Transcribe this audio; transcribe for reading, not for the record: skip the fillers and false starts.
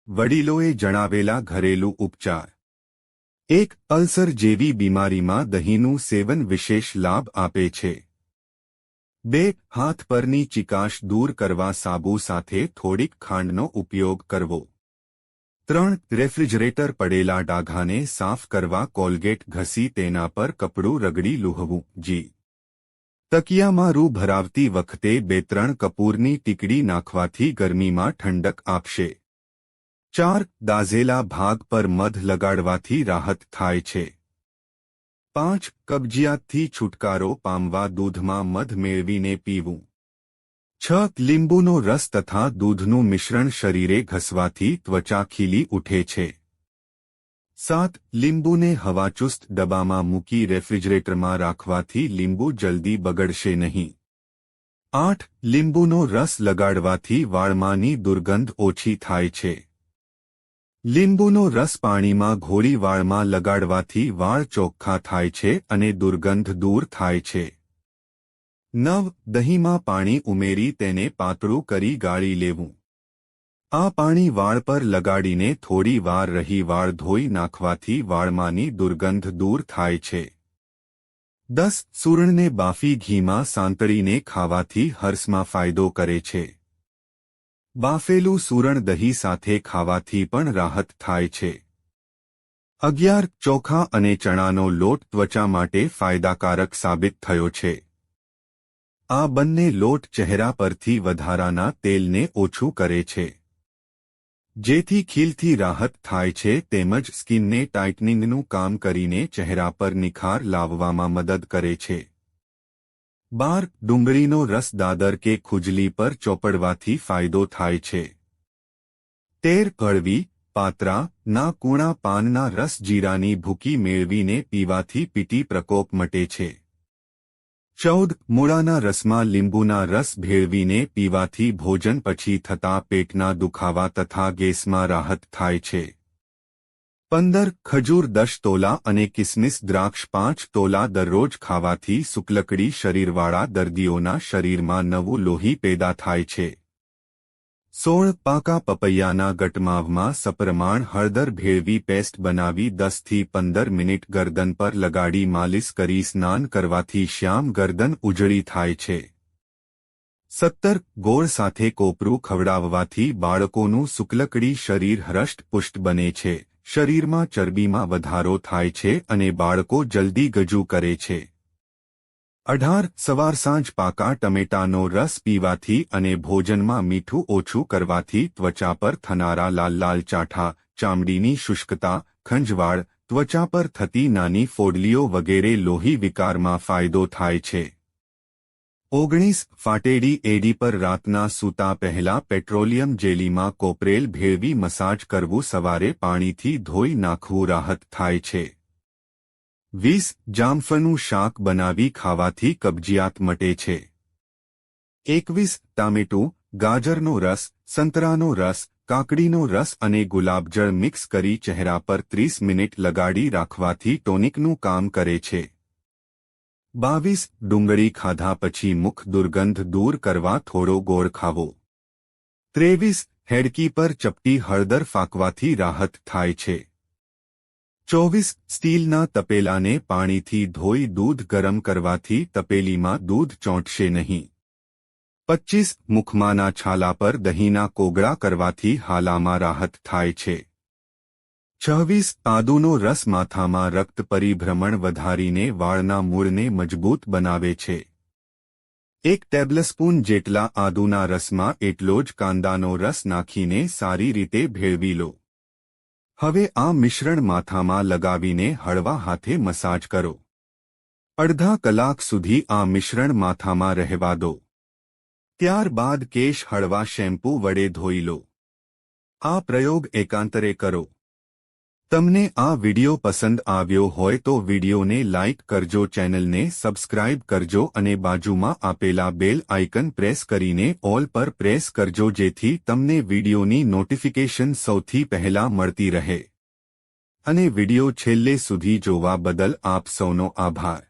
વડીલોએ જણાવેલા ઘરેલું ઉપચાર 1. અલ્સર જેવી બીમારીમાં દહીંનું સેવન વિશેષ લાભ આપે છે. 2. હાથ પરની ચિકાશ દૂર કરવા સાબુ સાથે થોડીક ખાંડનો ઉપયોગ કરવો. 3. રેફ્રિજરેટર પડેલા ડાઘાને સાફ કરવા કોલગેટ ઘસી તેના પર કપડું રગડી લૂહવું. જી. તકિયામાં રૂ ભરાવતી વખતે 2-3 કપૂરની ટીકડી નાખવાથી ગરમીમાં ઠંડક આપશે. 4. દાઝેલા ભાગ પર મધ લગાડવાથી રાહત થાય છે. 5. કબજિયાતથી છુટકારો પામવા દૂધમાં મધ મેળવીને પીવું. 6. લીંબુનો રસ તથા દૂધનું મિશ્રણ શરીરે ઘસવાથી ત્વચા ખીલી ઉઠે છે. 7. લીંબુને હવાચુસ્ત ડબ્બામાં મૂકી રેફ્રિજરેટરમાં રાખવાથી લીંબુ જલ્દી બગડશે નહીં. 8. લીંબુનો રસ લગાડવાથી વાળમાંની દુર્ગંધ ઓછી થાય છે. લીંબુનો રસ પાણીમાં ઘોળી વાળમાં લગાડવાથી વાળ ચોખ્ખા થાય છે અને દુર્ગંધ દૂર થાય છે. 9. દહીંમાં પાણી ઉમેરી તેને પાતળું કરી ગાળી લેવું. આ પાણી વાળ પર લગાડીને થોડી વાર રહી વાળ ધોઈ નાખવાથી વાળમાંની દુર્ગંધ દૂર થાય છે. 10. સૂરણને બાફી ઘીમાં સાંતળીને ખાવાથી હર્ષમાં ફાયદો કરે છે. બાફેલું સૂરણ દહીં સાથે ખાવાથી પણ રાહત થાય છે. 11. ચોખા અને ચણાનો લોટ ત્વચા માટે ફાયદાકારક સાબિત થયો છે. આ બંને લોટ ચહેરા પરથી વધારાના તેલને ઓછું કરે છે, જેથી ખીલથી રાહત થાય છે તેમજ સ્કિનને ટાઇટનિંગનું કામ કરીને ચહેરા પર નિખાર લાવવામાં મદદ કરે છે. 12. ડુંગળીનો રસ દાદર કે ખુજલી પર ચોપડવાથી ફાયદો થાય છે. 13. કડવી, પાત્રા, ના કૂણા પાનના રસ જીરાની ભૂકી મેળવીને પીવાથી પીટી પ્રકોપ મટે છે. 14. મૂળાના રસમાં લીંબુના રસ ભેળવીને પીવાથી ભોજન પછી થતા પેટના દુખાવા તથા ગેસમાં રાહત થાય છે. 15. ખજૂર 10 તોલા અને કિસમિસ દ્રાક્ષ 5 તોલા દરરોજ ખાવાથી શુક્લકડી શરીરવાળા દર્દીઓના શરીરમાં નવું લોહી પેદા થાય છે. 16. પાકા પપૈયાના ગટમાવમાં સપ્રમાણ હળદર ભેળવી પેસ્ટ બનાવી 10 થી 15 મિનિટ ગરદન પર લગાડી માલિશ કરી સ્નાન કરવાથી શ્યામ ગરદન ઉજળી થાય છે. 17. ગોળ સાથે કોપરું ખવડાવવાથી બાળકોનું શુક્લકડી શરીર હૃષ્ટપુષ્ટ બને છે, શરીરમાં ચરબીમાં વધારો થાય છે અને બાળકો જલ્દી ગજુ કરે છે. 18. સવાર સાંજ પાકા ટમેટાનો રસ પીવાથી અને ભોજનમાં મીઠું ઓછું કરવાથી ત્વચા પર થનારા લાલ લાલ ચાઠા, ચામડીની શુષ્કતા, ખંજવાળ, ત્વચા પર થતી નાની ફોડલીઓ વગેરે લોહી વિકારમાં ફાયદો થાય છે. 19. ફાટેડી એડી પર રાતના સૂતા પહેલા પેટ્રોલિયમ જેલીમાં કોપરેલ ભેળવી મસાજ કરવું સવારે પાણીથી ધોઈ નાખવું રાહત થાય છે. 20. જામફળનું શાક બનાવી ખાવાથી કબજિયાત મટે છે. 21. ટામેટું, ગાજરનો રસ, સંતરાનો રસ, કાકડીનો રસ અને ગુલાબજળ મિક્સ કરી ચહેરા પર 30 મિનિટ લગાડી રાખવાથી ટોનિકનું કામ કરે છે. 22. ડુંગળી ખાધા પછી મુખ દુર્ગંધ દૂર કરવા થોડો ગોળ ખાવો. 23. હેડકી પર ચપટી હળદર ફાંકવાથી રાહત થાય છે. 24. સ્ટીલના તપેલાને પાણીથી ધોઈ દૂધ ગરમ કરવાથી તપેલીમાં દૂધ ચોંટશે નહીં. 25. મુખમાંના છાલા પર દહીંના કોગળા કરવાથી હાલામાં રાહત થાય છે. 26. આદુનો રસ માથામાં રક્ત પરિભ્રમણ વધારીને વાળના મૂળને મજબૂત બનાવે છે. 1 ટેબલસ્પૂન જેટલા આદુના રસમાં એટલો જ કાંદાનો રસ નાખીને સારી રીતે ભેળવી લો. હવે આ મિશ્રણ માથામાં લગાવીને હળવા હાથે મસાજ કરો. અડધા કલાક સુધી આ મિશ્રણ માથામાં રહેવા દો. ત્યારબાદ કેશ હળવા શેમ્પૂ વડે ધોઈ લો. આ પ્રયોગ એકાંતરે કરો. તમને આ વિડિયો પસંદ આવ્યો હોય તો વિડિયોને લાઇક કરજો, ચેનલને સબસ્ક્રાઇબ કરજો અને બાજુમાં આપેલા બેલ આઇકન પ્રેસ કરીને ઓલ પર પ્રેસ કરજો જેથી તમને વિડિયોની નોટિફિકેશન સૌથી પહેલા મળતી રહે. અને વિડિયો છેલ્લે સુધી જોવા બદલ આપ સૌનો આભાર.